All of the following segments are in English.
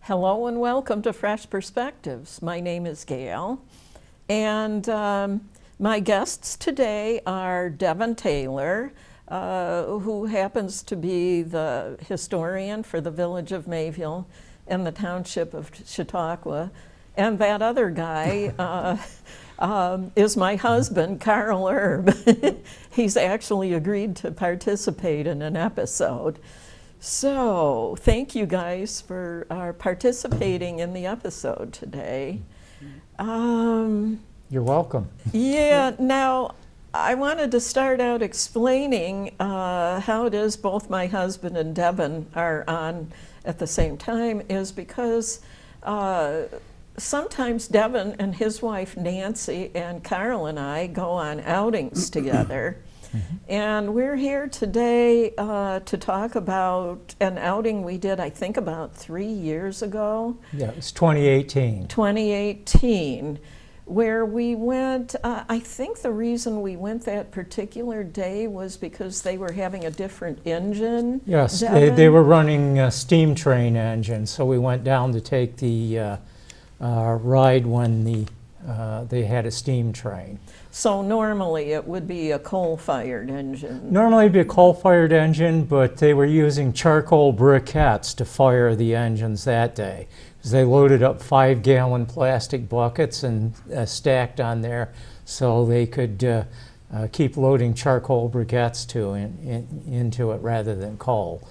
Hello and welcome to Fresh Perspectives. My name is Gail, and my guests today are Devon Taylor, who happens to be the historian for the village of Mayville and the township of Chautauqua, and that other guy is my husband, Karl. He's actually agreed to participate in an episode. So, thank you guys for participating in the episode today. You're welcome. Yeah, now I wanted to start out explaining how it is both my husband and Devon are on at the same time is because sometimes Devon and his wife Nancy and Karl and I go on outings together. And we're here today to talk about an outing we did, I think, about 3 years ago. Yeah, it was 2018. 2018, where we went, I think the reason we went that particular day was because they were having a different engine. Yes, they were running a steam train engine, so we went down to take the ride when they had a steam train. So normally it would be a coal-fired engine. Normally it'd be a coal-fired engine, but they were using charcoal briquettes to fire the engines that day. Because they loaded up 5-gallon plastic buckets and stacked on there so they could keep loading charcoal briquettes into it rather than coal.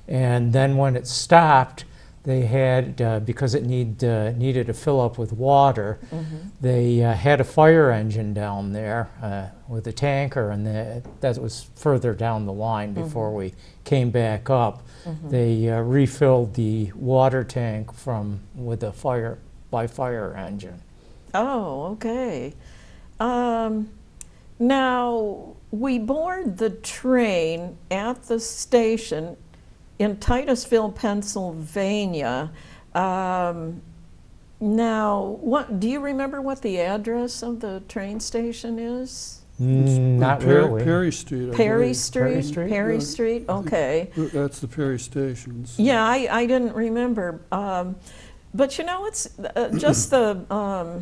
And then when it stopped, they had, because it needed to fill up with water, they had a fire engine down there with a tanker, and that was further down the line before we came back up. They refilled the water tank with a fire engine. Oh, okay. Now, we board the train at the station in Titusville, Pennsylvania. Now, do you remember what the address of the train station is? Not really. Perry Street. Perry Street? Perry Yeah. Street, okay. That's the Perry Station. So. Yeah, I didn't remember. But you know, it's just the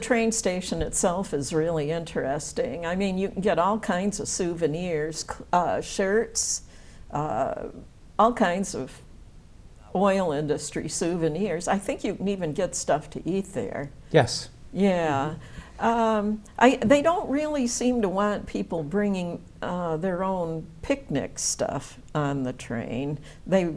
train station itself is really interesting. I mean, you can get all kinds of souvenirs, shirts, all kinds of oil industry souvenirs. I think you can even get stuff to eat there. Yes. Yeah. They don't really seem to want people bringing their own picnic stuff on the train. They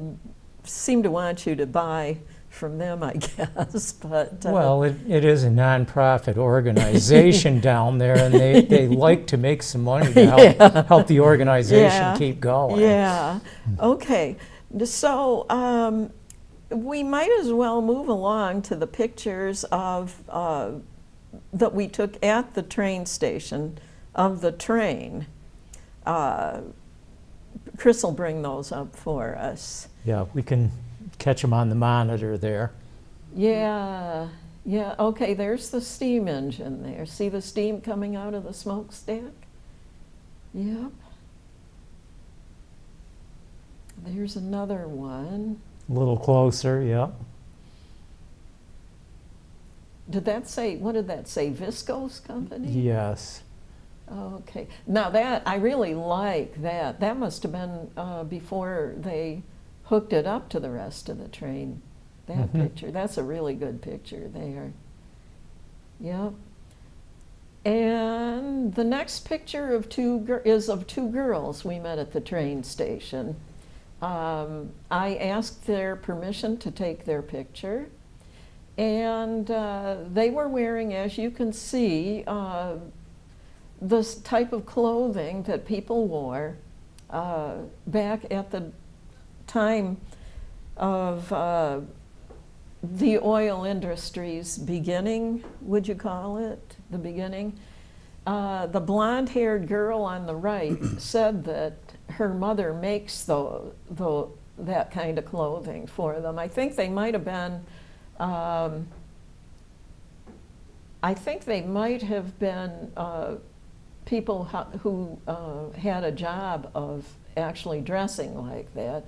seem to want you to buy from them, I guess. But well, it is a nonprofit organization down there, and they like to make some money to help the organization keep going. Yeah. Okay. So we might as well move along to the pictures of that we took at the train station of the train. Chris will bring those up for us. Yeah, we can catch them on the monitor there. Yeah, okay, there's the steam engine there. See the steam coming out of the smokestack? Yep. There's another one. A little closer, yeah. What did that say, Visco's company? Yes. Okay, now that, I really like that. That must have been before they hooked it up to the rest of the train. That picture, that's a really good picture there. Yep. And the next picture is of two girls we met at the train station. I asked their permission to take their picture, and they were wearing, as you can see, this type of clothing that people wore back at the time of the oil industry's beginning, would you call it, the beginning? The blonde-haired girl on the right said that her mother makes that kind of clothing for them. I think they might have been people who had a job of actually dressing like that.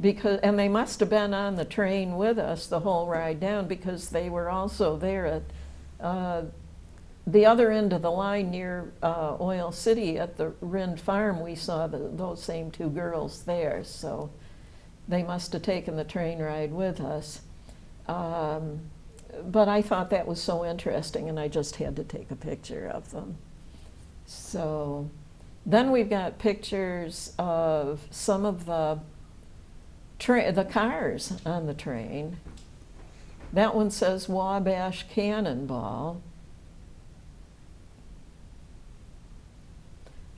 and they must have been on the train with us the whole ride down, because they were also there at the other end of the line near Oil City at the Rind Farm. We saw those same two girls there, so they must have taken the train ride with us. But I thought that was so interesting, and I just had to take a picture of them. So then we've got pictures of some of the cars on the train. That one says Wabash Cannonball.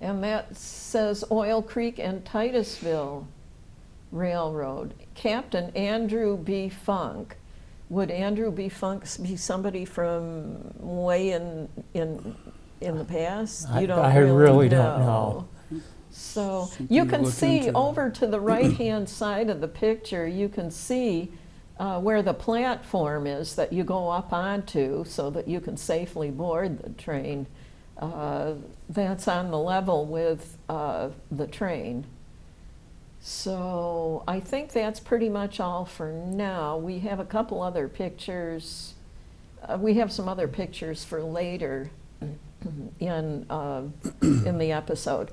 And that says Oil Creek and Titusville Railroad. Captain Andrew B. Funk. Would Andrew B. Funk be somebody from way in the past? You don't I really don't know. So Something you to can look see into. over to the right-hand side of the picture, you can see where the platform is that you go up onto so that you can safely board the train. That's on the level with the train. So I think that's pretty much all for now. We have a couple other pictures. We have some other pictures for later in the episode.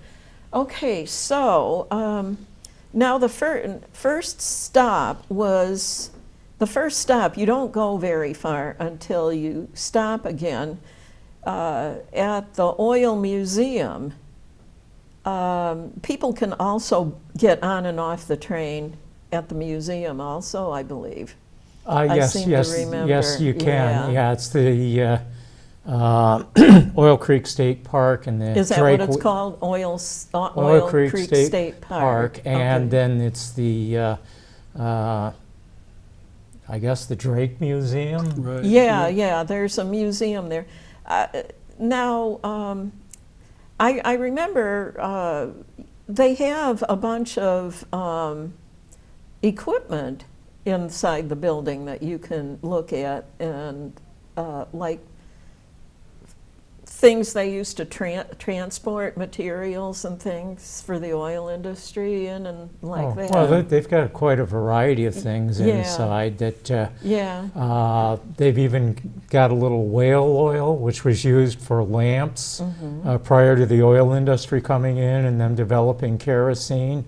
Okay, so now the first stop was, you don't go very far until you stop again at the Oil Museum. People can also get on and off the train at the museum also, I believe. I Yes, seem to yes, remember. yes, you can. Yeah. Yeah, it's the Oil Creek State Park and the Is that Drake what it's w- called? Oil Creek State Park. and Okay. then it's the I guess the Drake Museum. Right. Yeah, there's a museum there. Now, I remember they have a bunch of equipment inside the building that you can look at, and like things they used to transport materials and things for the oil industry in and like that. Well, they've got quite a variety of things Yeah. inside that. Yeah. They've even got a little whale oil, which was used for lamps Mm-hmm. prior to the oil industry coming in and them developing kerosene,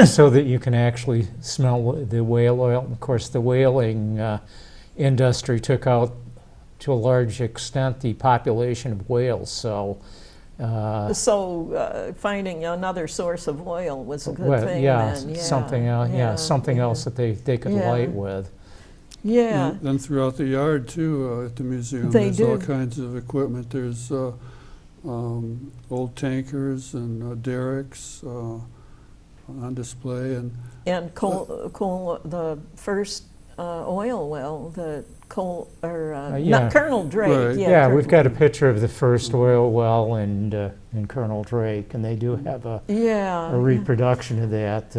so that you can actually smell the whale oil. Of course, the whaling industry took out, to a large extent, the population of whales. So, So finding another source of oil was a good well, thing yeah, then. Yeah, something else, something else that they could Yeah. light with. Yeah. And then throughout the yard too, at the museum, They there's all do. kinds of equipment. There's old tankers and derricks on display, and And the first oil well, the Yeah. not Colonel Drake. Right. Yeah, we've got a picture of the first oil well in Colonel Drake, and they do have a Yeah. reproduction of that.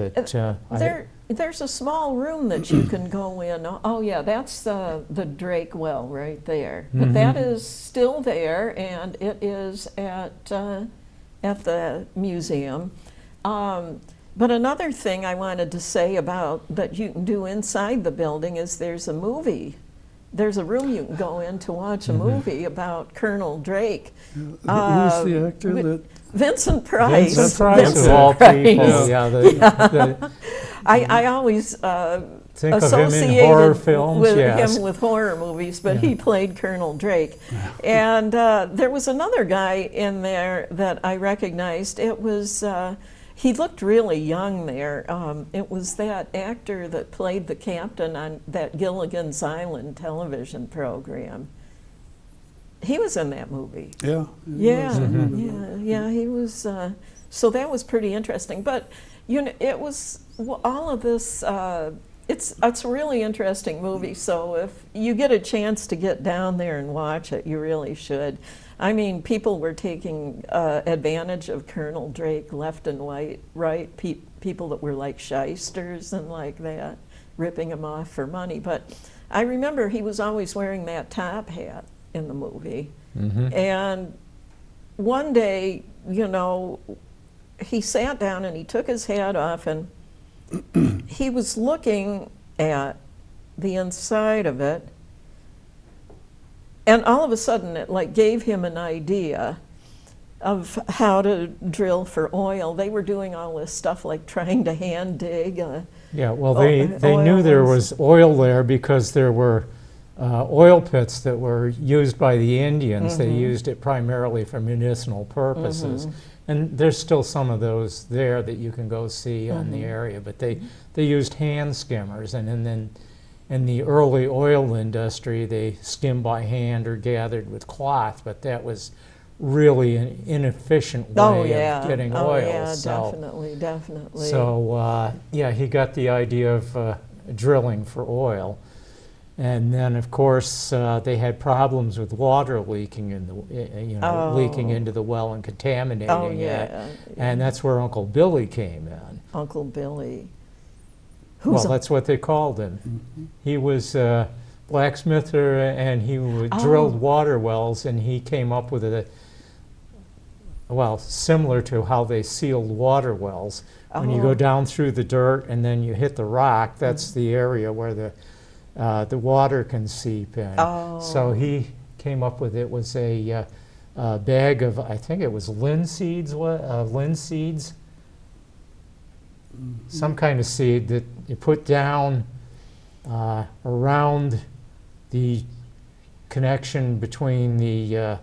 There's a small room that you can go in. Oh yeah, that's the Drake well right there. But that is still there, and it is at the museum. But another thing I wanted to say about that you can do inside the building is there's a movie. There's a room you can go in to watch a movie about Colonel Drake. who's the actor that? Vincent Price. Vincent Price of Vincent all people. Price. Yeah, I always think of him in associated horror films. with Yes. him with horror movies, but he played Colonel Drake. And there was another guy in there that I recognized. It was, he looked really young there. It was that actor that played the captain on that Gilligan's Island television program. He was in that movie. Yeah. Yeah, I remember that. yeah, he was. So that was pretty interesting. But it was all of this. It's a really interesting movie. So if you get a chance to get down there and watch it, you really should. I mean, people were taking advantage of Colonel Drake left and right. People that were like shysters and like that, ripping him off for money. But I remember he was always wearing that top hat in the movie. And one day, he sat down and he took his hat off and he was looking at the inside of it, and all of a sudden it like gave him an idea of how to drill for oil. They were doing all this stuff like trying to hand dig. Yeah, well, they knew there oil was oil there because there were oil pits that were used by the Indians. They used it primarily for medicinal purposes. And there's still some of those there that you can go see on the area, but they used hand skimmers, and then in the early oil industry, they skimmed by hand or gathered with cloth, but that was really an inefficient way of getting oil. Oh, yeah, so, definitely. So, yeah, he got the idea of drilling for oil. And then, of course, they had problems with water leaking in the, leaking into the well and contaminating it. And that's where Uncle Billy came in. Uncle Billy. Well, that's what they called him. He was a blacksmither, and he drilled water wells, and he came up with similar to how they sealed water wells. When you go down through the dirt and then you hit the rock, that's the area where the water can seep in. So he came up with it was a bag of, I think it was linseeds, some kind of seed that you put down around the connection between the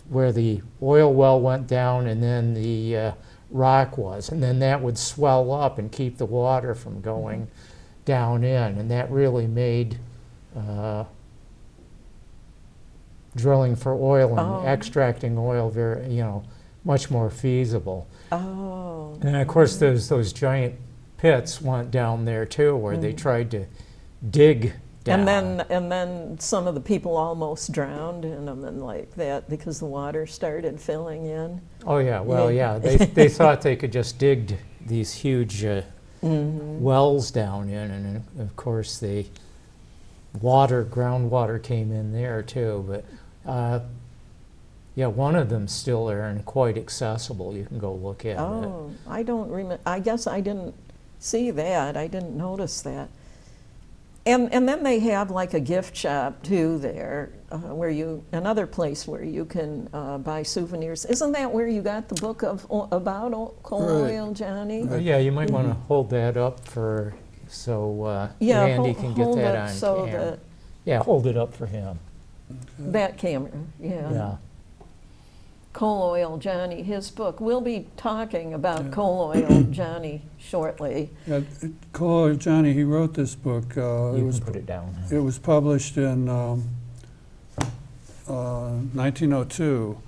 where the oil well went down and then the rock was, and then that would swell up and keep the water from going down in, and that really made drilling for oil and extracting oil very, much more feasible. And of course, those giant pits went down there too, where they tried to dig down. And then some of the people almost drowned in them and like that because the water started filling in. Oh yeah, well yeah, they thought they could just dig these huge wells down in, and of course the groundwater came in there too. But yeah, one of them's still there and quite accessible. You can go look at it. Oh, I don't remember. I guess I didn't see that. I didn't notice that. And then they have like a gift shop too there, another place where you can buy souvenirs. Isn't that where you got the book about coal oil, Johnny? Yeah, you might want to hold that up so Randy can get that on camera. Yeah, hold it up for him. That camera, yeah. Coal Oil Johnny, his book. We'll be talking about Coal Oil Johnny shortly. Yeah, Coal Oil Johnny, he wrote this book. You can put it down. It was published in 1902,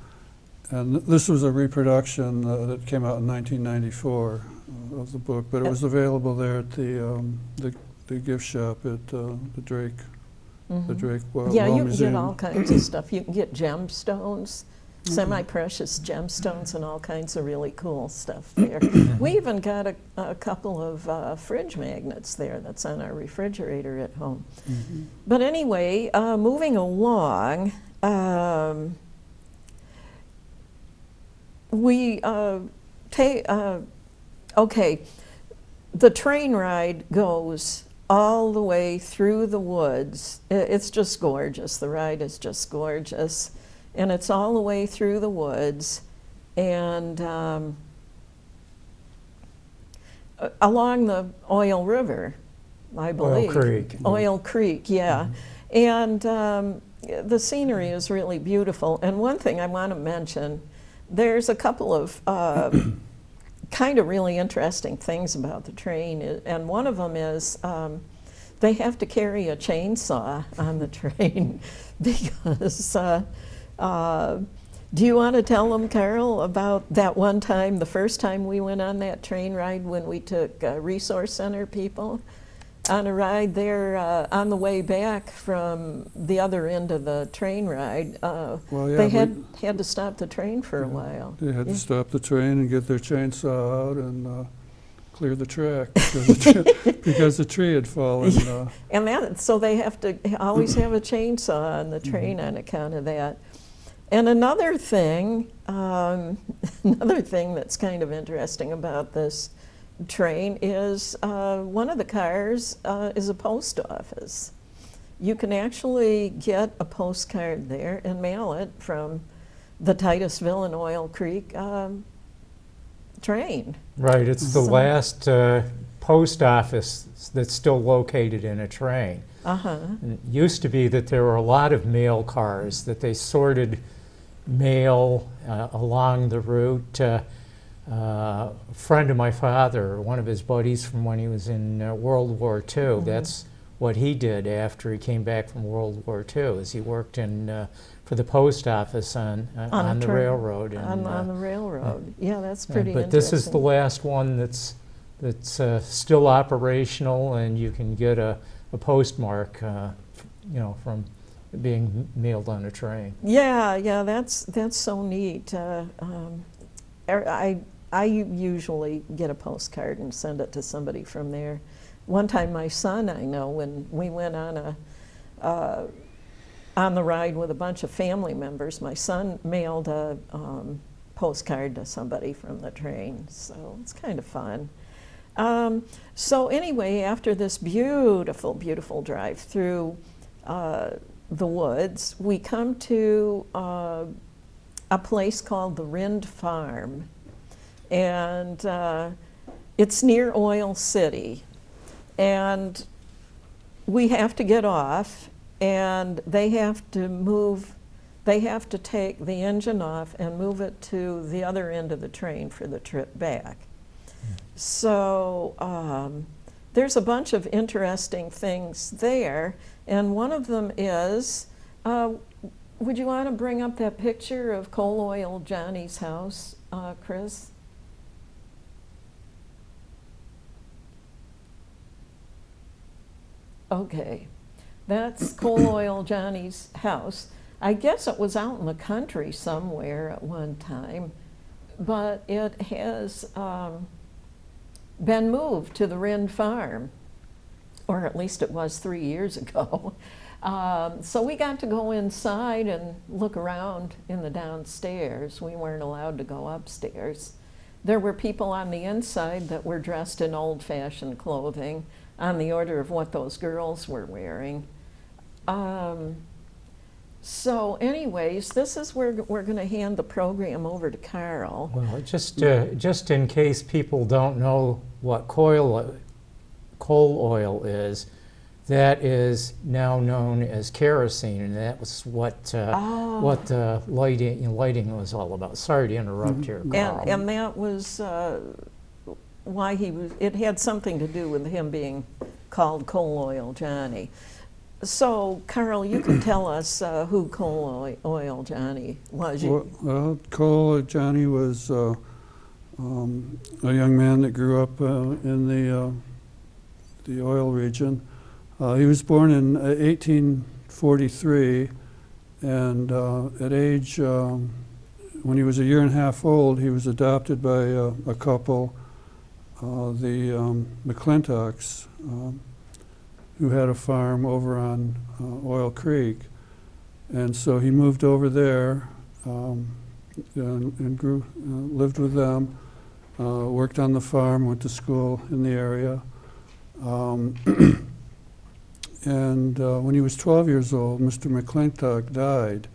and this was a reproduction that came out in 1994 of the book, but it was available there at the gift shop at the Drake. The Drake Well Yeah, you can Museum. get all kinds of stuff. You can get gemstones. Semi-precious gemstones and all kinds of really cool stuff there. We even got a couple of fridge magnets there that's on our refrigerator at home. But anyway, moving along, the train ride goes all the way through the woods. It's just gorgeous. The ride is just gorgeous. And it's all the way through the woods, and along the Oil River, I believe. Oil Creek. Oil Creek, yeah. And the scenery is really beautiful. And one thing I want to mention, there's a couple of kind of really interesting things about the train, and one of them is they have to carry a chainsaw on the train because do you want to tell them, Karl, about that one time, the first time we went on that train ride when we took Resource Center people on a ride there on the way back from the other end of the train ride? They had to stop the train for a while. They had to stop the train and get their chainsaw out and clear the track because the tree had fallen. And so they have to always have a chainsaw on the train on account of that. And another thing that's kind of interesting about this train is one of the cars is a post office. You can actually get a postcard there and mail it from the Titusville and Oil Creek train. Right, it's the So- last post office that's still located in a train. Uh-huh. And it used to be that there were a lot of mail cars, that they sorted mail along the route. A friend of my father, one of his buddies from when he was in World War II, that's what he did after he came back from World War II, is he worked for the post office on the train. railroad. And, On the railroad. Yeah, that's pretty interesting. but this is the last one that's still operational, and you can get a postmark, from being mailed on a train. Yeah, that's so neat. I usually get a postcard and send it to somebody from there. One time, my son, I know, when we went on the ride with a bunch of family members, my son mailed a postcard to somebody from the train. So it's kind of fun. So anyway, after this beautiful, beautiful drive through the woods, we come to a place called the Rind Farm, and it's near Oil City, and we have to get off, and they have to take the engine off and move it to the other end of the train for the trip back. So there's a bunch of interesting things there, and one of them is, would you want to bring up that picture of Coal Oil Johnny's house, Chris? Okay, that's Coal Oil Johnny's house. I guess it was out in the country somewhere at one time, but it has been moved to the Rind Farm, or at least it was 3 years ago. So we got to go inside and look around in the downstairs. We weren't allowed to go upstairs. There were people on the inside that were dressed in old-fashioned clothing on the order of what those girls were wearing. So anyways, this is where we're going to hand the program over to Karl. Well, just in case people don't know what coal oil is, that is now known as kerosene, and that was what the lighting was all about. Sorry to interrupt here, Karl. And that was why it had something to do with him being called Coal Oil Johnny. So, Karl, you can tell us who Coal Oil Johnny was. Well, Coal Oil Johnny was a young man that grew up in the oil region. He was born in 1843, and at age, when he was a year and a half old, he was adopted by a couple, the McClintocks, who had a farm over on Oil Creek. And so he moved over there and lived with them, worked on the farm, went to school in the area. And when he was 12 years old, Mr. McClintock died.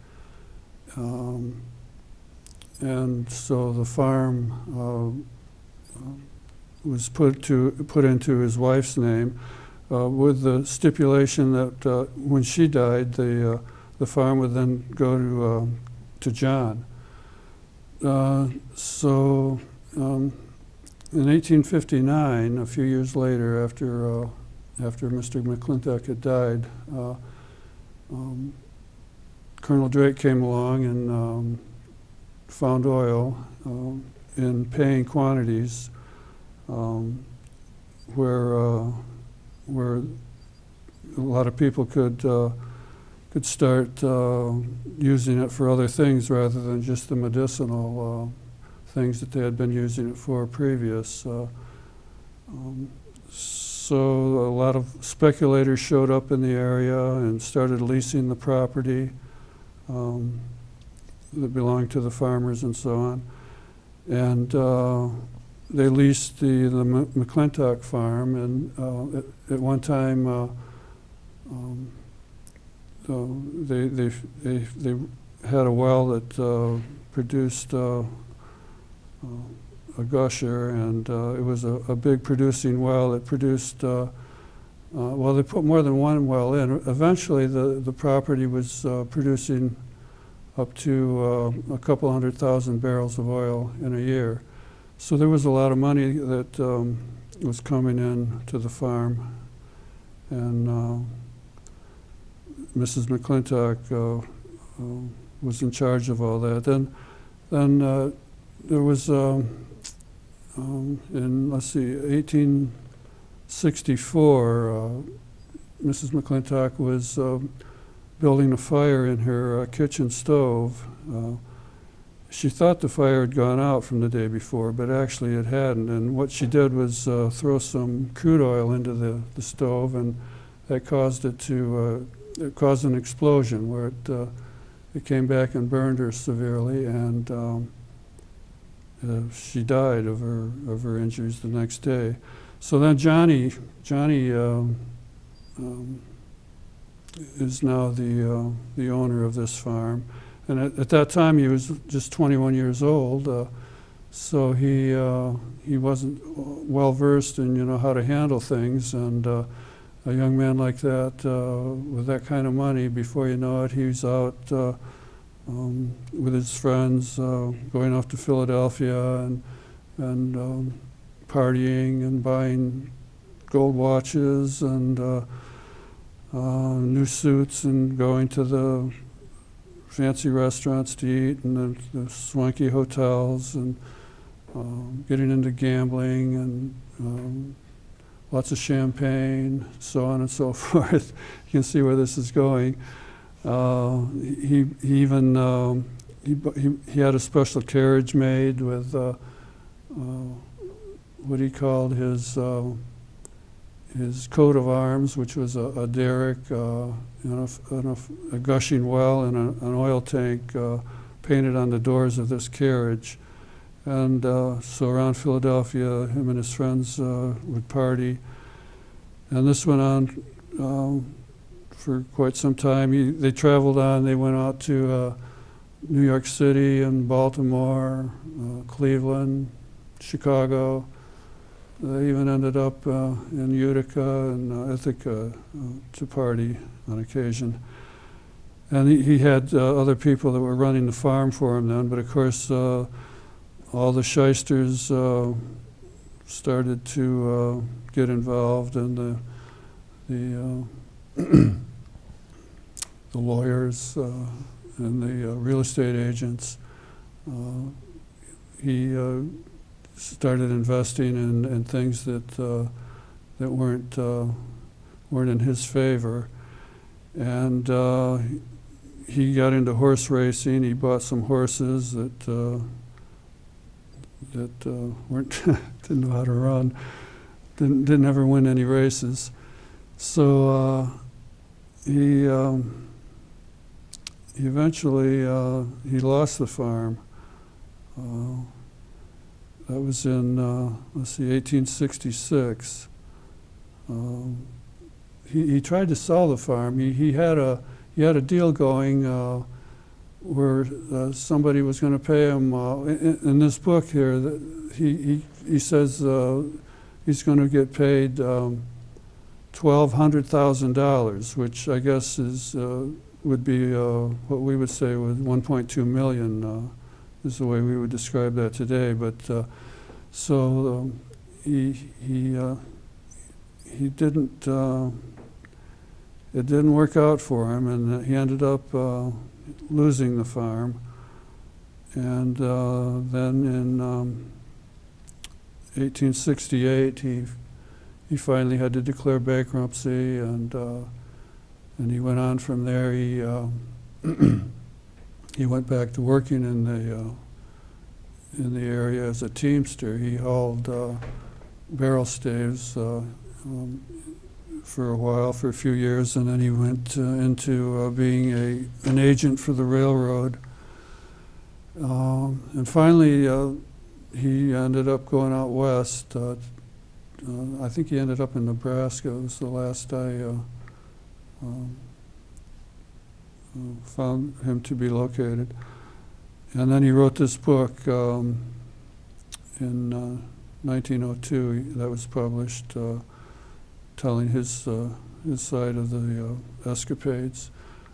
And so the farm was put into his wife's name, with the stipulation that when she died, the farm would then go to John. So in 1859, a few years later, after Mr. McClintock had died, Colonel Drake came along and found oil in paying quantities, where a lot of people could start using it for other things rather than just the medicinal things that they had been using it for previous. So a lot of speculators showed up in the area and started leasing the property that belonged to the farmers and so on. And they leased the McClintock farm, and at one time they had a well that produced a gusher, and it was a big producing well. It produced, well, they put more than one well in. Eventually, the property was producing up to a couple 100,000 barrels of oil in a year. So there was a lot of money that was coming in to the farm, and Mrs. McClintock was in charge of all that. Then there was in, let's see, 1864, Mrs. McClintock was building a fire in her kitchen stove. She thought the fire had gone out from the day before, but actually it hadn't. And what she did was throw some crude oil into the stove, and that caused it to it caused an explosion where it came back and burned her severely, and she died of her injuries the next day. So then Johnny is now the owner of this farm, and at that time he was just 21 years old, so he wasn't well versed in how to handle things, and a young man like that with that kind of money, before you know it, he's out with his friends, going off to Philadelphia and partying and buying gold watches and new suits and going to the fancy restaurants to eat and the swanky hotels and getting into gambling and lots of champagne, so on and so forth. You can see where this is going. He even he had a special carriage made with what he called his coat of arms, which was a derrick, a gushing well, and an oil tank painted on the doors of this carriage. And so around Philadelphia, him and his friends would party. And this went on for quite some time. They traveled on. They went out to New York City and Baltimore, Cleveland, Chicago. They even ended up in Utica and Ithaca to party on occasion. And he had other people that were running the farm for him then, but of course all the shysters started to get involved, and the lawyers and the real estate agents. He started investing in things that weren't in his favor, and he got into horse racing. He bought some horses that weren't didn't know how to run, didn't ever win any races. So he eventually he lost the farm. That was in, let's see, 1866. He tried to sell the farm. He had a deal going where somebody was going to pay him. In this book here, he says he's going to get paid $1,200,000, which I guess would be what we would say was 1.2 million. Is the way we would describe that today. But so he didn't. It didn't work out for him, and he ended up losing the farm. And then in 1868, he finally had to declare bankruptcy, and he went on from there. He went back to working in the area as a teamster. He hauled barrel staves for a while, for a few years, and then he went into being an agent for the railroad. And finally, he ended up going out west. I think he ended up in Nebraska. It was the last I found him to be located. And then he wrote this book in 1902 that was published, telling his side of the escapades.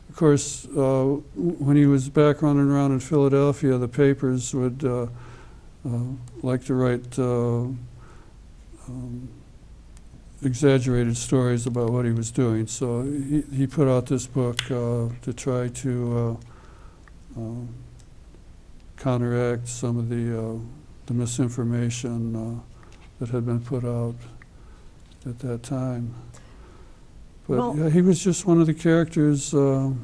Of course, when he was back running around in Philadelphia, the papers would like to write exaggerated stories about what he was doing. So he put out this book to try to counteract some of the misinformation that had been put out at that time. But Well- yeah, he was just one of the characters in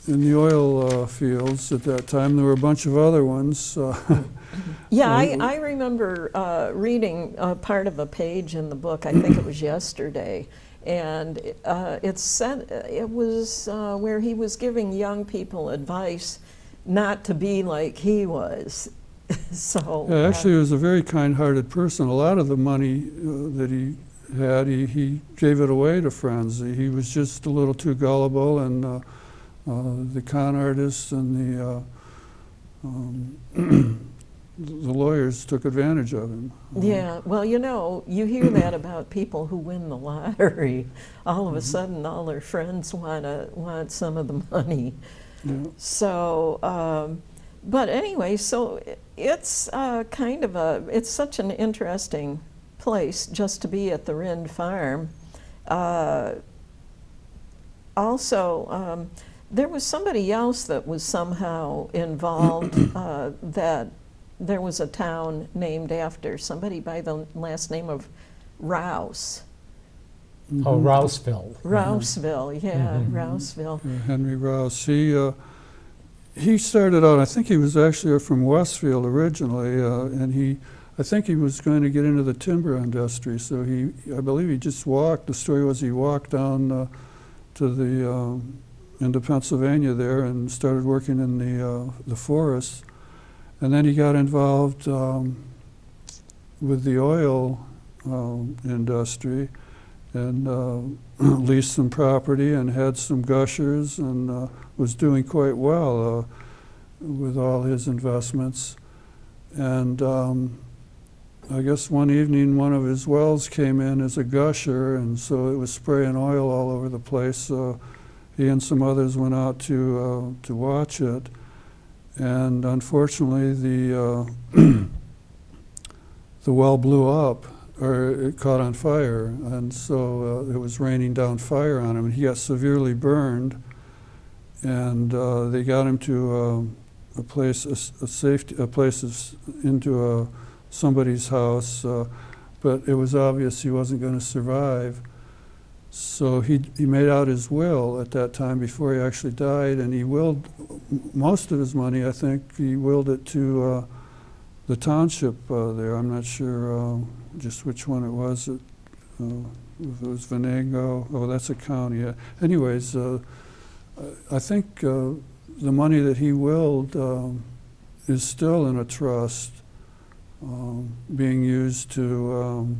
the oil fields at that time. There were a bunch of other ones. Yeah, I remember reading part of a page in the book, I think it was yesterday, and it said it was where he was giving young people advice not to be like he was. So Yeah, actually, he was a very kind-hearted person. A lot of the money that he had, he gave it away to friends. He was just a little too gullible, and the con artists and the lawyers took advantage of him. Yeah, well, you hear that about people who win the lottery. All of a sudden, all their friends want some of the money. Yeah. So, but anyway, so it's it's such an interesting place just to be at the Rind Farm. Also, there was somebody else that was somehow involved, that there was a town named after somebody by the last name of Rouse. Oh, Rouseville. Rouseville, yeah, Mhm. Rouseville. Henry Rouse. He started out, I think he was actually from Westfield originally, and I think he was going to get into the timber industry, so I believe he just walked, the story was he walked down into Pennsylvania there and started working in the forests. And then he got involved with the oil industry and leased some property and had some gushers and was doing quite well with all his investments. And I guess one evening one of his wells came in as a gusher, and so it was spraying oil all over the place. So he and some others went out to watch it. And unfortunately, the well blew up, or it caught on fire, and so it was raining down fire on him, and he got severely burned. And they got him to a place, into somebody's house, but it was obvious he wasn't going to survive. So he made out his will at that time before he actually died, and he willed most of his money. I think he willed it to the township there. I'm not sure just which one it was. If it was Venango. Oh, that's a county. Yeah. Anyways, I think the money that he willed is still in a trust, being used to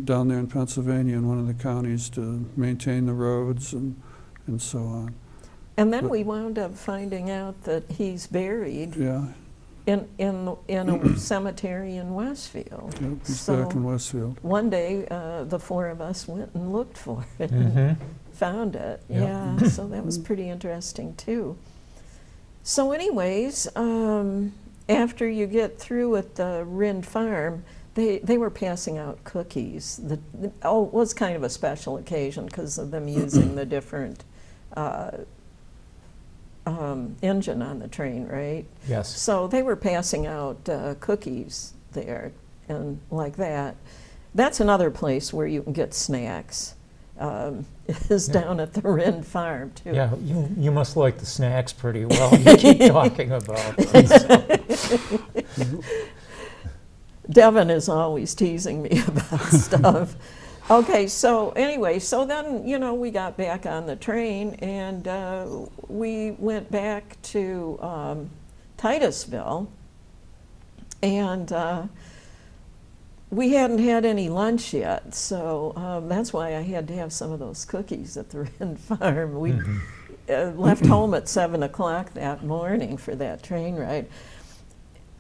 down there in Pennsylvania in one of the counties to maintain the roads and so on. And then But- we wound up finding out that he's buried Yeah, in a cemetery in Westfield. yep, he's So- back in Westfield. One day, the four of us went and looked for it, Mhm. and found it. Yep. Yeah, so that was pretty interesting too. So anyways, after you get through at the Rind Farm, they were passing out cookies. It was kind of a special occasion because of them using the different engine on the train, right? Yes. So they were passing out cookies there and like that. That's another place where you can get snacks, is Yeah. down at the Rind Farm too. Yeah, you must like the snacks pretty well. You keep talking about them. Devon is always teasing me about stuff. Okay, so anyway, so then, we got back on the train and we went back to Titusville. And we hadn't had any lunch yet, so that's why I had to have some of those cookies at the Wren Farm. We left home at 7 o'clock that morning for that train ride.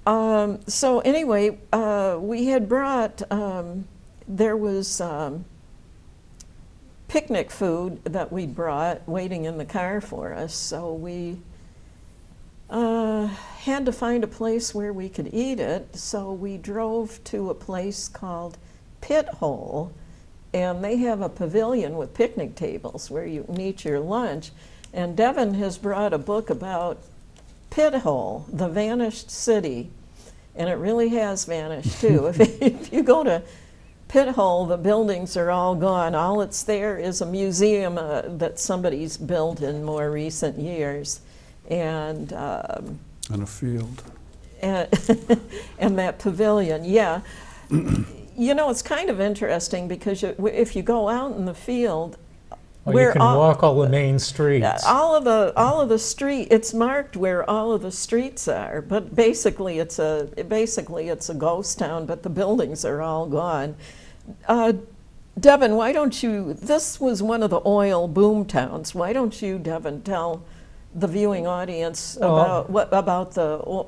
So anyway, we had brought, there was picnic food that we brought waiting in the car for us, so we had to find a place where we could eat it, so we drove to a place called Pit Hole, and they have a pavilion with picnic tables where you can eat your lunch. And Devon has brought a book about Pit Hole, the vanished city, and it really has vanished too. If you go to Pit Hole, the buildings are all gone. All that's there is a museum that somebody's built in more recent years. And In a field. and that pavilion, yeah. You know, it's kind of interesting because if you go out in the field, Well, you can walk all the main streets. all of the street, it's marked where all of the streets are, but basically it's a ghost town, but the buildings are all gone. Devon, why don't you? This was one of the oil boom towns. Why don't you, Devon, tell the viewing audience about the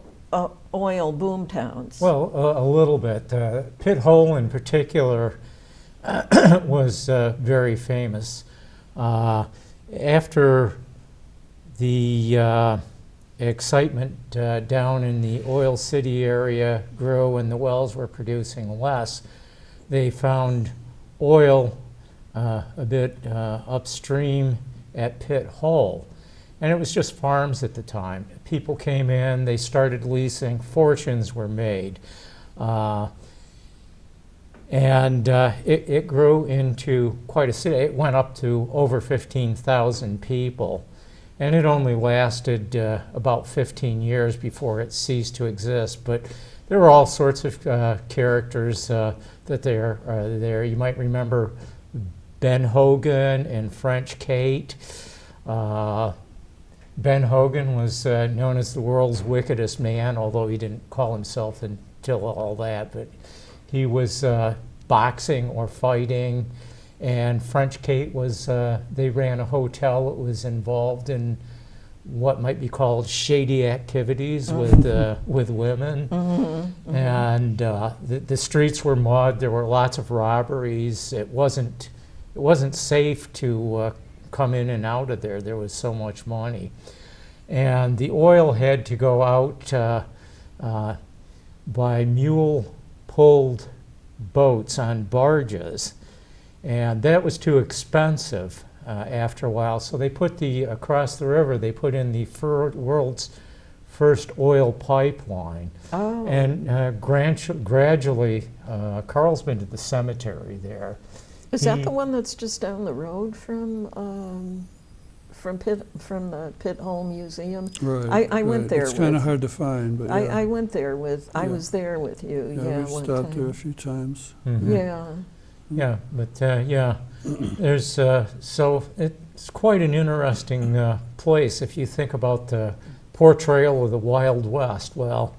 oil boom towns? Well, a little bit. Pit Hole in particular was very famous. After the excitement down in the oil city area grew and the wells were producing less, they found oil a bit upstream at Pit Hole. And it was just farms at the time. People came in, they started leasing, fortunes were made. And it grew into quite a city. It went up to over 15,000 people. And it only lasted about 15 years before it ceased to exist. But there were all sorts of characters that are there. You might remember Ben Hogan and French Kate. Ben Hogan was known as the world's wickedest man, although he didn't call himself until all that. But he was boxing or fighting, and French Kate was, they ran a hotel that was involved in what might be called shady activities with women. Mm-hmm. And the streets were mud, there were lots of robberies. It wasn't safe to come in and out of there. There was so much money. And the oil had to go out by mule-pulled boats on barges, and that was too expensive after a while. So they put across the river, they put in the world's first oil pipeline. Oh. And gradually, Karl's been to the cemetery there. Is that the one that's just down the road from the Pit Hole Museum? Right. I went there. It's kind of hard to find, but yeah. I went there with. I was there with you. Yeah, we stopped there a few times. Mm-hmm. Yeah. Yeah, but there's so it's quite an interesting place if you think about the portrayal of the Wild West. Well,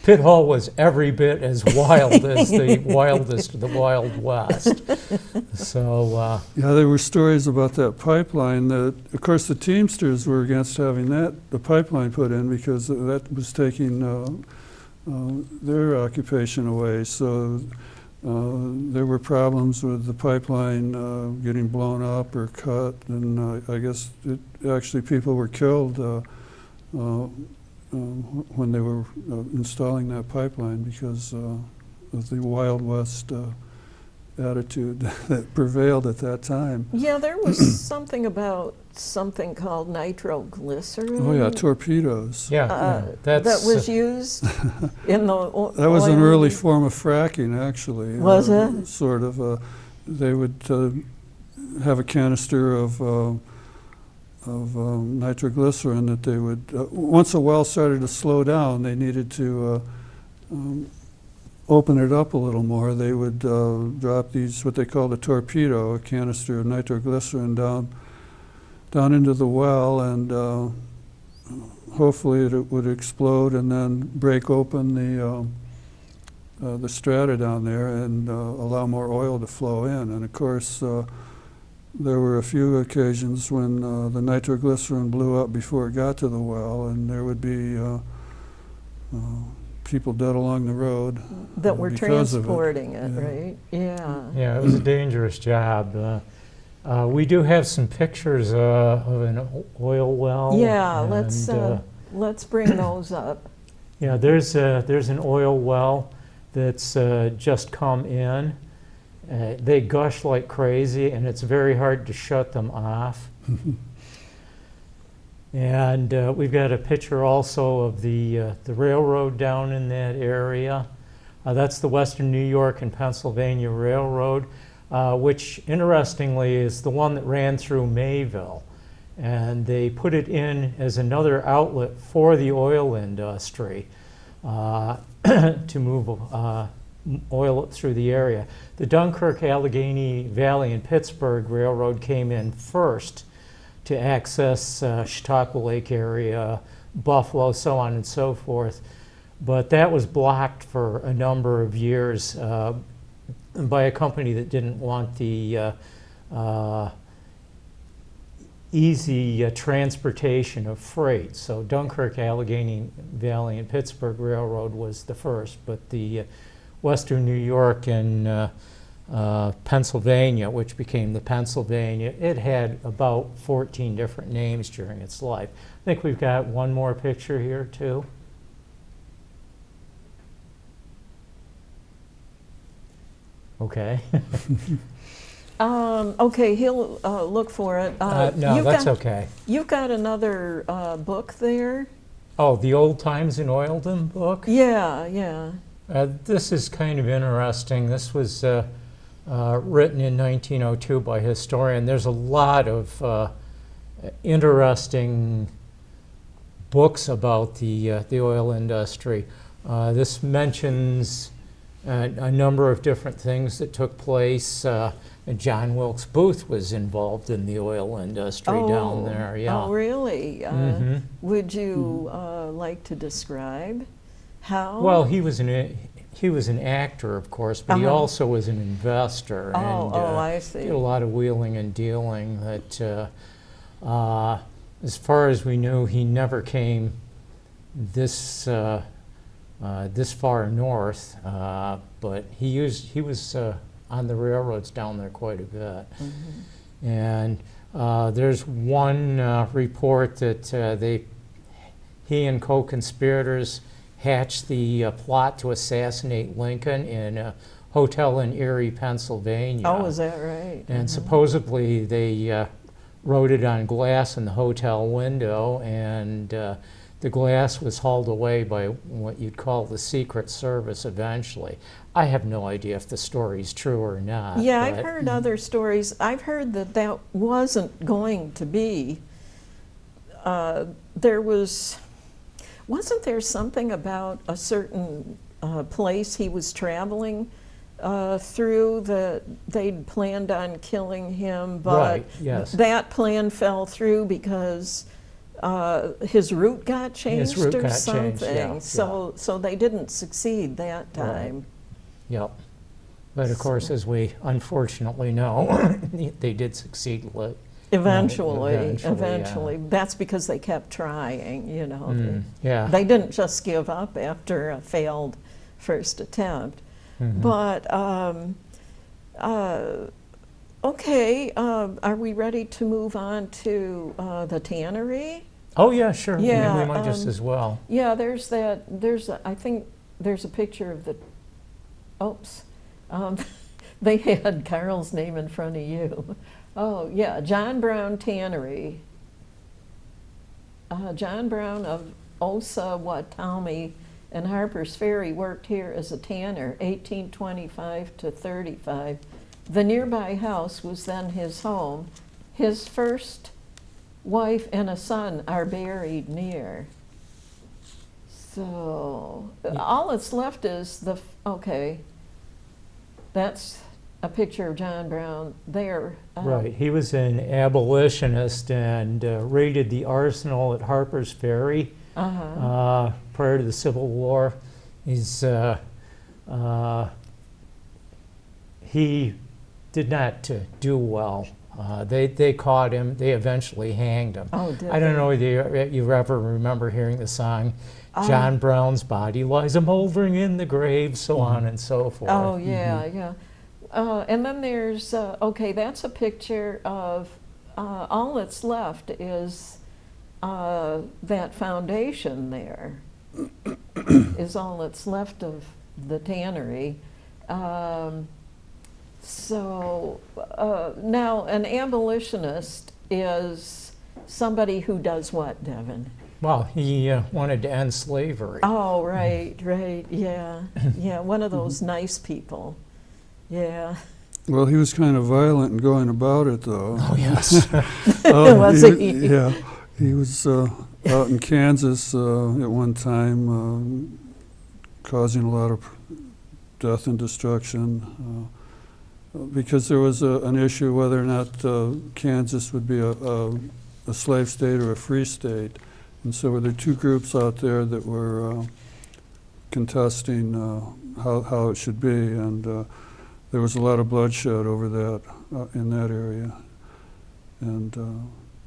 Pit Hole was every bit as wild as the wildest of the Wild West. So yeah, there were stories about that pipeline. That, of course, the Teamsters were against having the pipeline put in because that was taking their occupation away. So there were problems with the pipeline getting blown up or cut, and I guess actually people were killed when they were installing that pipeline because of the Wild West attitude that prevailed at that time. Yeah, there was something about something called nitroglycerin. Oh yeah, torpedoes. That was used in the that was an early form of fracking, actually. Was it? Sort of. They would have a canister of nitroglycerin that they would, once a well started to slow down, they needed to open it up a little more. They would drop these, what they called a torpedo, a canister of nitroglycerin down into the well, and hopefully it would explode and then break open the strata down there and allow more oil to flow in. And of course, there were a few occasions when the nitroglycerin blew up before it got to the well, and there would be people dead along the road That were because of it. transporting it, Yeah. right? Yeah. Yeah, it was a dangerous job. We do have some pictures of an oil well. Yeah, and, let's bring those up. yeah, there's an oil well that's just come in. They gush like crazy, and it's very hard to shut them off. And we've got a picture also of the railroad down in that area. That's the Western New York and Pennsylvania Railroad, which interestingly is the one that ran through Mayville. And they put it in as another outlet for the oil industry to move oil up through the area. The Dunkirk, Allegheny Valley, and Pittsburgh Railroad came in first to access Chautauqua Lake area, Buffalo, so on and so forth. But that was blocked for a number of years by a company that didn't want the easy transportation of freight. So Dunkirk, Allegheny Valley, and Pittsburgh Railroad was the first, but the Western New York and Pennsylvania, which became the Pennsylvania, it had about 14 different names during its life. I think we've got one more picture here too. Okay. Okay, he'll look for it. No, that's okay. You've got another book there? Oh, the Old Times in Oildom book? Yeah, yeah. This is kind of interesting. This was written in 1902 by a historian. There's a lot of interesting books about the oil industry. This mentions a number of different things that took place. John Wilkes Booth was involved in the oil industry down there. Yeah. Oh, really? Mhm. Would you like to describe how? Well, he was an actor, of course, but he also was an investor. I see. Did a lot of wheeling and dealing. That, as far as we knew, he never came this far north, but he was on the railroads down there quite a bit. Mm-hmm. And there's one report that he and co-conspirators hatched the plot to assassinate Lincoln in a hotel in Erie, Pennsylvania. Oh, is that right? And supposedly they wrote it on glass in the hotel window, and the glass was hauled away by what you'd call the Secret Service eventually. I have no idea if the story's true or not. Yeah, I've heard other stories. I've heard that wasn't going to be. Wasn't there something about a certain place he was traveling through that they'd planned on killing him, but Right, yes. that plan fell through because his route got changed route or got something. changed, yeah, So they didn't succeed that time. Yep. But of course, as we unfortunately know, they did succeed. Eventually, yeah. That's because they kept trying, you know. Yeah. They didn't just give up after a failed first attempt. Mhm. But, okay, are we ready to move on to the tannery? Oh, yeah, sure. Yeah, we might just as well. Yeah, I think there's a picture of the, oops. They had Karl's name in front of you. Oh, yeah, John Brown Tannery. John Brown of Osawatomie and Harper's Ferry worked here as a tanner, 1825 to 35. The nearby house was then his home. His first wife and a son are buried near. So all that's left is okay, that's a picture of John Brown there. Right, he was an abolitionist and raided the arsenal at Harper's Ferry prior to the Civil War. He did not do well. They caught him. They eventually hanged him. Oh, did I don't they? know whether you ever remember hearing the song, John Brown's body lies a moldering in the grave, so on and so forth. Oh, yeah, yeah. And then there's, okay, that's a picture of, all that's left is that foundation there, is all that's left of the tannery. So now an abolitionist is somebody who does what, Devon? Well, he wanted to end slavery. Oh, right, right, yeah, yeah, one of those nice people, yeah. Well, he was kind of violent in going about it, though. Oh, yes. Was he? Yeah, he was out in Kansas at one time, causing a lot of death and destruction, because there was an issue whether or not Kansas would be a slave state or a free state. And so there were two groups out there that were contesting how it should be, and there was a lot of bloodshed over that in that area. And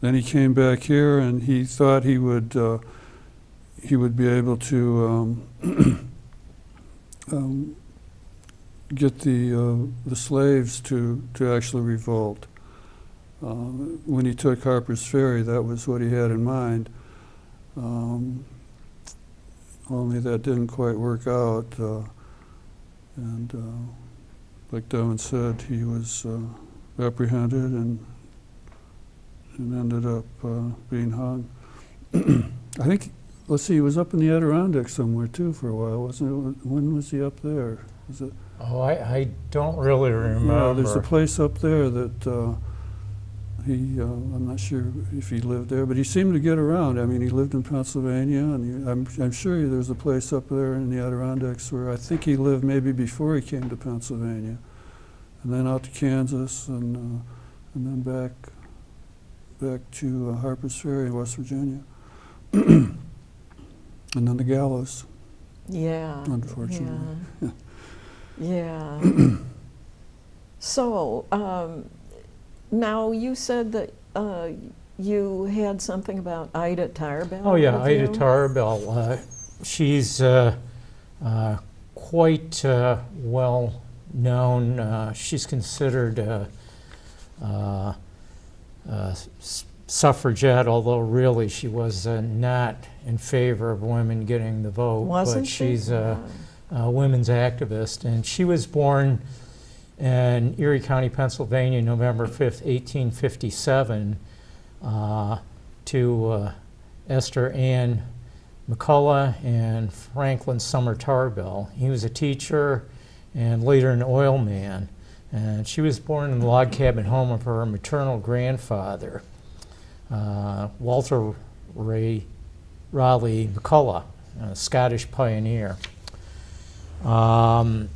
then he came back here, and he thought he would be able to get the slaves to actually revolt. When he took Harper's Ferry, that was what he had in mind. Only that didn't quite work out, and like Devon said, he was apprehended and ended up being hung. I think, let's see, he was up in the Adirondacks somewhere too for a while, wasn't it? When was he up there? Was it? Oh, I don't really remember. Yeah, there's a place up there that I'm not sure if he lived there, but he seemed to get around. I mean, he lived in Pennsylvania, and I'm sure there's a place up there in the Adirondacks where I think he lived maybe before he came to Pennsylvania, and then out to Kansas, and then back to Harper's Ferry, West Virginia, and then the gallows. Yeah. Unfortunately. Yeah. So, now you said that you had something about Ida Tarbell. Oh, yeah, with Ida you? Tarbell. She's quite well known. She's considered a suffragette, although really she was not in favor of women getting the vote. Wasn't but she? she's a women's activist, and she was born in Erie County, Pennsylvania, November 5th, 1857, to Esther Ann McCullough and Franklin Summer Tarbell. He was a teacher and later an oil man. And she was born in the log cabin home of her maternal grandfather, Walter Raleigh McCullough, a Scottish pioneer. I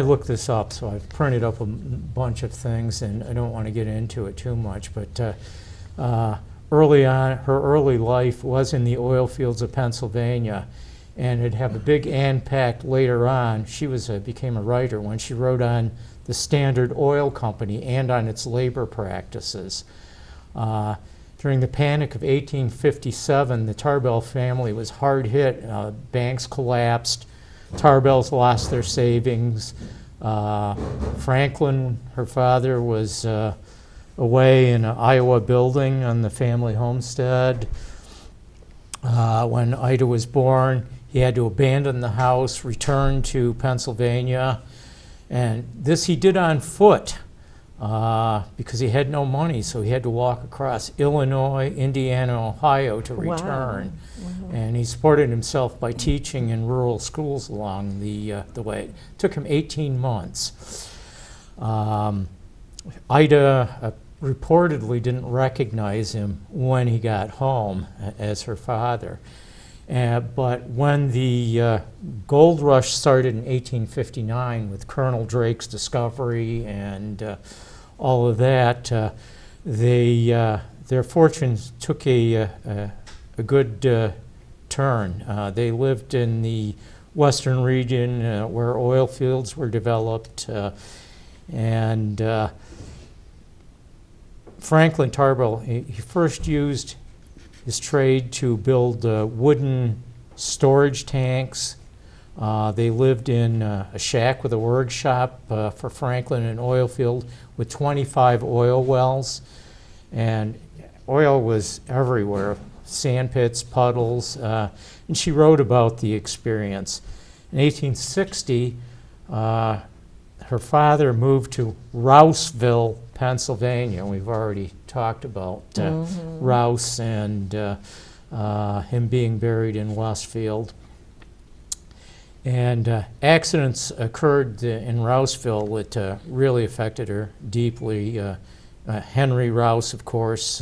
looked this up, so I've printed up a bunch of things, and I don't want to get into it too much, but early on, her early life was in the oil fields of Pennsylvania, and it'd have a big impact later on. She became a writer when she wrote on the Standard Oil Company and on its labor practices. During the Panic of 1857, the Tarbell family was hard hit. Banks collapsed. Tarbells lost their savings. Franklin, her father, was away in an Iowa building on the family homestead. When Ida was born, he had to abandon the house, return to Pennsylvania, and this he did on foot because he had no money, so he had to walk across Illinois, Indiana, Ohio to return. Wow. And he supported himself by teaching in rural schools along the way. It took him 18 months. Ida reportedly didn't recognize him when he got home as her father. But when the gold rush started in 1859 with Colonel Drake's discovery and all of that, their fortunes took a good turn. They lived in the western region where oil fields were developed, and Franklin Tarbell, he first used his trade to build wooden storage tanks. They lived in a shack with a workshop for Franklin, an oil field with 25 oil wells. And oil was everywhere, sand pits, puddles, and she wrote about the experience. In 1860, her father moved to Rouseville, Pennsylvania. We've already talked about Rouse and him being buried in Westfield. And accidents occurred in Rouseville that really affected her deeply. Henry Rouse, of course,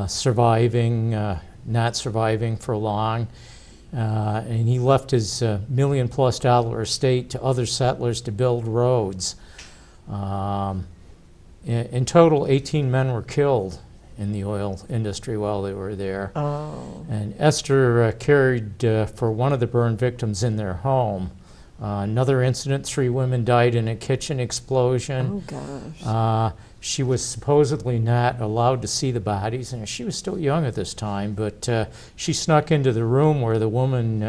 surviving, not surviving for long. And he left his $1 million+ estate to other settlers to build roads. In total, 18 men were killed in the oil industry while they were there. Oh. And Esther cared for one of the burn victims in their home. Another incident, 3 women died in a kitchen explosion. Oh, gosh. She was supposedly not allowed to see the bodies, and she was still young at this time, but she snuck into the room where the women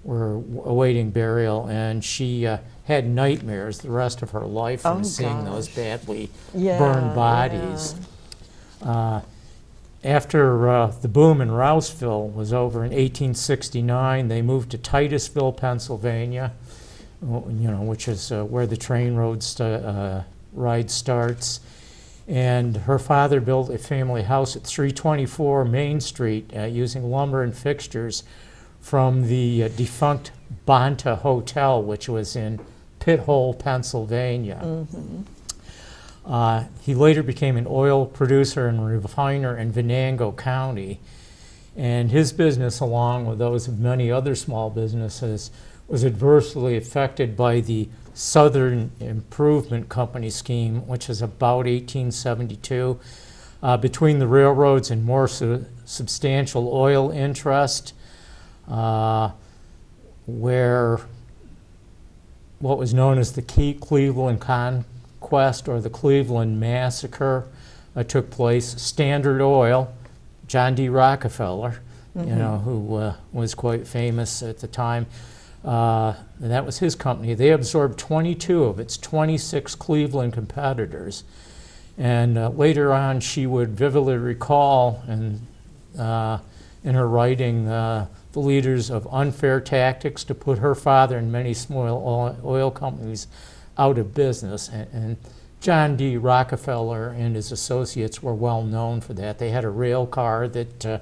were awaiting burial, and she had nightmares the rest of her life from seeing those badly burned bodies. After the boom in Rouseville was over in 1869, they moved to Titusville, Pennsylvania, which is where the train ride starts. And her father built a family house at 324 Main Street using lumber and fixtures from the defunct Bonta Hotel, which was in Pit Hole, Pennsylvania. He later became an oil producer and refiner in Venango County. And his business, along with those of many other small businesses, was adversely affected by the Southern Improvement Company scheme, which is about 1872, between the railroads and more substantial oil interest, where what was known as the Cleveland Conquest or the Cleveland Massacre took place. Standard Oil, John D. Rockefeller, who was quite famous at the time, and that was his company. They absorbed 22 of its 26 Cleveland competitors. And later on, she would vividly recall in her writing the leaders of unfair tactics to put her father and many small oil companies out of business. And John D. Rockefeller and his associates were well known for that. They had a rail car that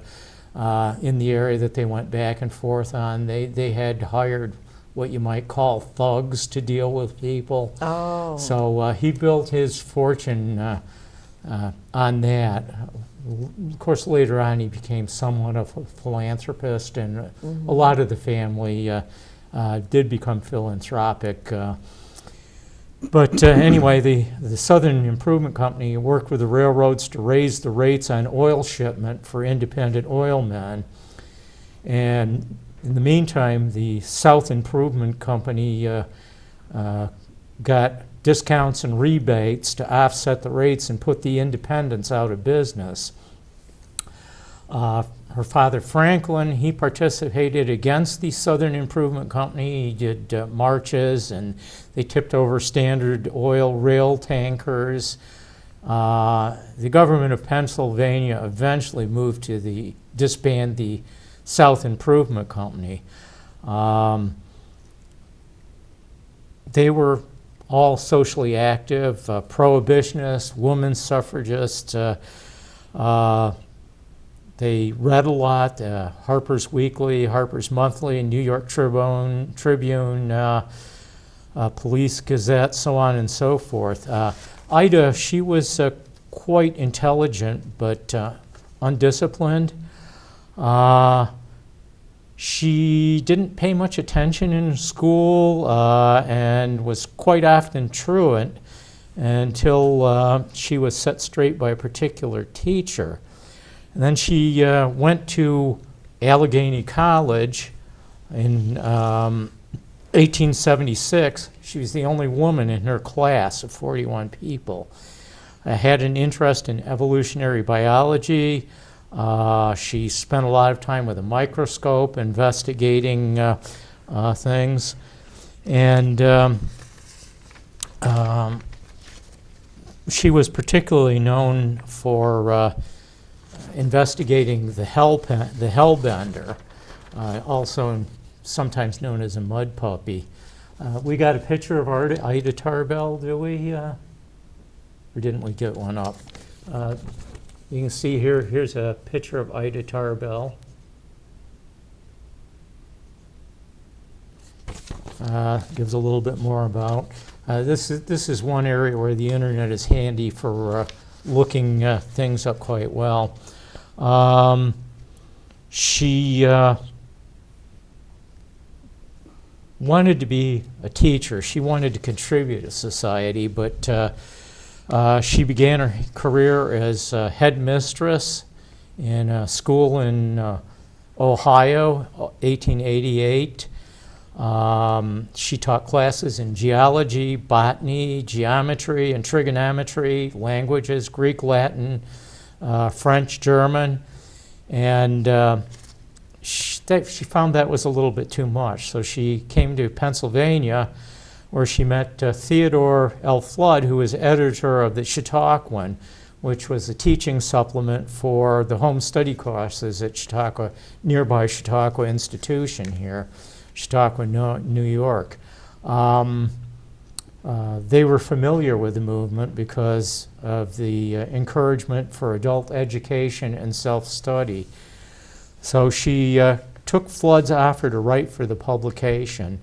in the area that they went back and forth on. They had hired what you might call thugs to deal with people. Oh. So he built his fortune on that. Of course, later on he became somewhat of a philanthropist, and a lot of the family did become philanthropic. But anyway, the Southern Improvement Company worked with the railroads to raise the rates on oil shipment for independent oil men. And in the meantime, the South Improvement Company got discounts and rebates to offset the rates and put the independents out of business. Her father, Franklin, he participated against the Southern Improvement Company. He did marches, and they tipped over Standard Oil rail tankers. The government of Pennsylvania eventually moved to disband the South Improvement Company. They were all socially active, prohibitionists, women's suffragists. They read a lot, Harper's Weekly, Harper's Monthly, New York Tribune, Police Gazette, so on and so forth. Ida, she was quite intelligent but undisciplined. She didn't pay much attention in school and was quite often truant until she was set straight by a particular teacher. And then she went to Allegheny College in 1876. She was the only woman in her class of 41 people. Had an interest in evolutionary biology. She spent a lot of time with a microscope investigating things. And she was particularly known for investigating the hellbender, also sometimes known as a mud puppy. We got a picture of Ida Tarbell, do we? Or didn't we get one up? You can see here's a picture of Ida Tarbell. Gives a little bit more about. This is one area where the internet is handy for looking things up quite well. She wanted to be a teacher. She wanted to contribute to society, but she began her career as headmistress in a school in Ohio, 1888. She taught classes in geology, botany, geometry, and trigonometry, languages, Greek, Latin, French, German, and she found that was a little bit too much. So she came to Pennsylvania, where she met Theodore L. Flood, who was editor of the Chautauquan, which was a teaching supplement for the home study courses at Chautauqua, nearby Chautauqua Institution here, Chautauqua, New York. They were familiar with the movement because of the encouragement for adult education and self-study. So she took Flood's offer to write for the publication.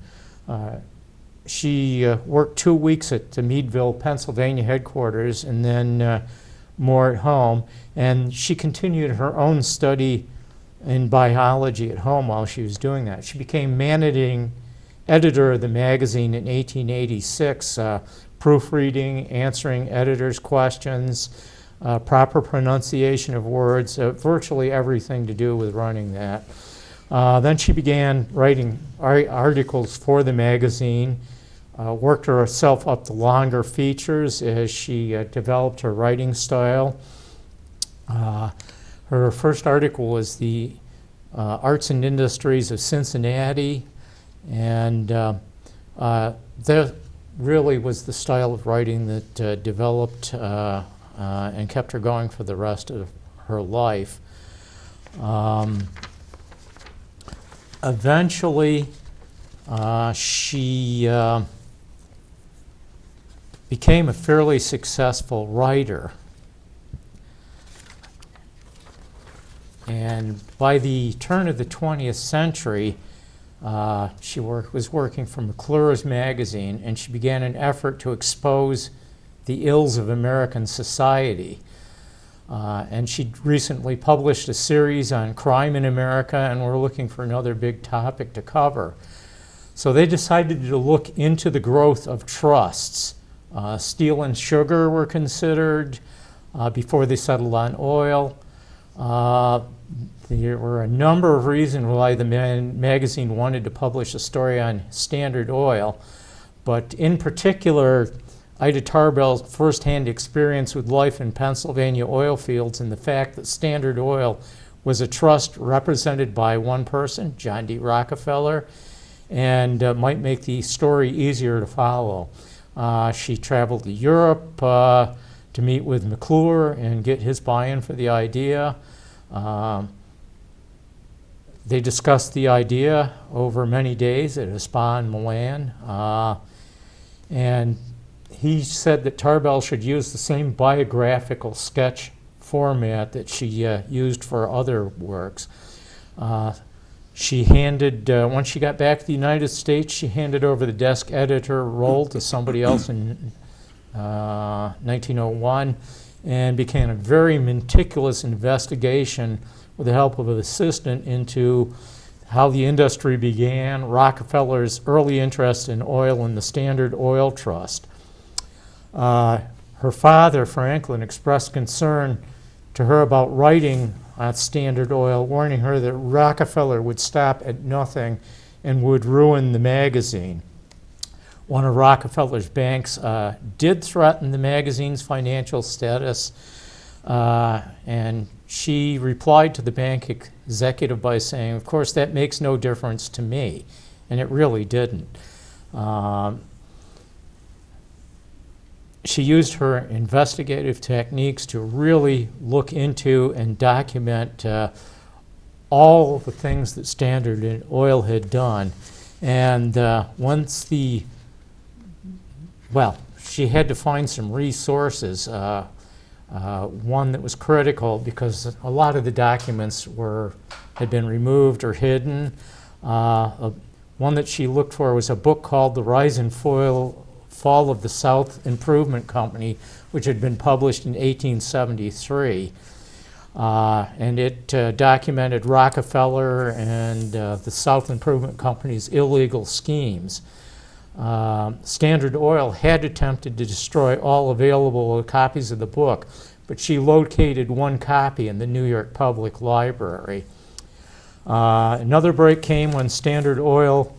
She worked 2 weeks at the Meadville, Pennsylvania headquarters and then more at home. And she continued her own study in biology at home while she was doing that. She became managing editor of the magazine in 1886, proofreading, answering editors' questions, proper pronunciation of words, virtually everything to do with running that. Then she began writing articles for the magazine, worked herself up to longer features as she developed her writing style. Her first article was the Arts and Industries of Cincinnati, and that really was the style of writing that developed and kept her going for the rest of her life. Eventually, she became a fairly successful writer. And by the turn of the 20th century, she was working for McClure's magazine, and she began an effort to expose the ills of American society. And she recently published a series on crime in America, and we're looking for another big topic to cover. So they decided to look into the growth of trusts. Steel and sugar were considered before they settled on oil. There were a number of reasons why the magazine wanted to publish a story on Standard Oil, but in particular, Ida Tarbell's firsthand experience with life in Pennsylvania oil fields and the fact that Standard Oil was a trust represented by one person, John D. Rockefeller, and might make the story easier to follow. She traveled to Europe to meet with McClure and get his buy-in for the idea. They discussed the idea over many days at a spa in Milan, and he said that Tarbell should use the same biographical sketch format that she used for other works. She handed, once she got back to the United States, she handed over the desk editor role to somebody else in 1901 and began a very meticulous investigation with the help of an assistant into how the industry began, Rockefeller's early interest in oil, and the Standard Oil Trust. Her father, Franklin, expressed concern to her about writing on Standard Oil, warning her that Rockefeller would stop at nothing and would ruin the magazine. One of Rockefeller's banks did threaten the magazine's financial status, and she replied to the bank executive by saying, "Of course, that makes no difference to me," and it really didn't. She used her investigative techniques to really look into and document all the things that Standard Oil had done. And she had to find some resources. One that was critical because a lot of the documents had been removed or hidden. One that she looked for was a book called The Rise and Fall of the South Improvement Company, which had been published in 1873. And it documented Rockefeller and the South Improvement Company's illegal schemes. Standard Oil had attempted to destroy all available copies of the book, but she located one copy in the New York Public Library. Another break came when Standard Oil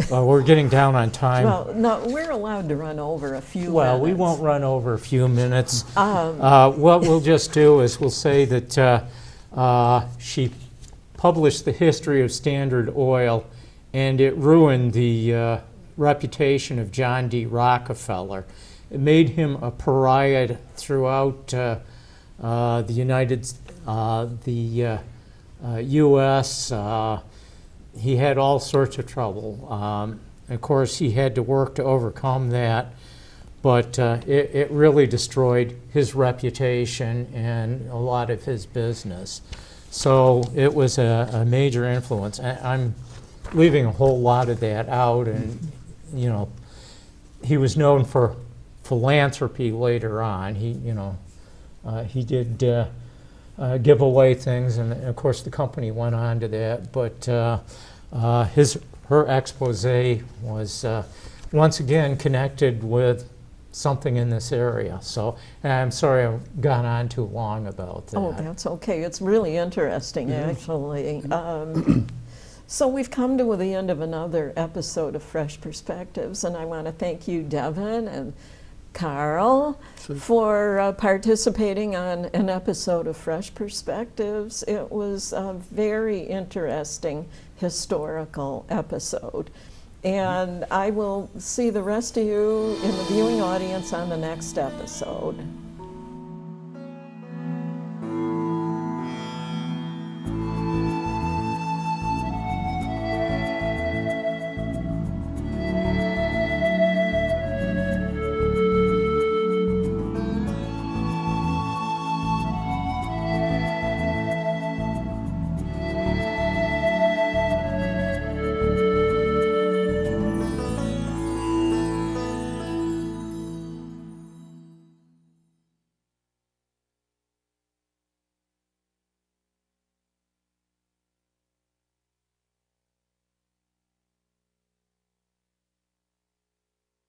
we're getting down on time. Well, no, we're allowed to run over a few Well, minutes. we won't run over a few minutes. What we'll just do is we'll say that she published the history of Standard Oil, and it ruined the reputation of John D. Rockefeller. It made him a pariah throughout the U.S. He had all sorts of trouble. Of course, he had to work to overcome that, but it really destroyed his reputation and a lot of his business. So it was a major influence. I'm leaving a whole lot of that out, and he was known for philanthropy later on. He did give away things, and of course the company went on to that. But her expose was once again connected with something in this area. So I'm sorry I've gone on too long about that. Oh, that's okay. It's really interesting, actually. So we've come to the end of another episode of Fresh Perspectives, and I want to thank you, Devon and Karl, for participating on an episode of Fresh Perspectives. It was a very interesting historical episode. And I will see the rest of you in the viewing audience on the next episode.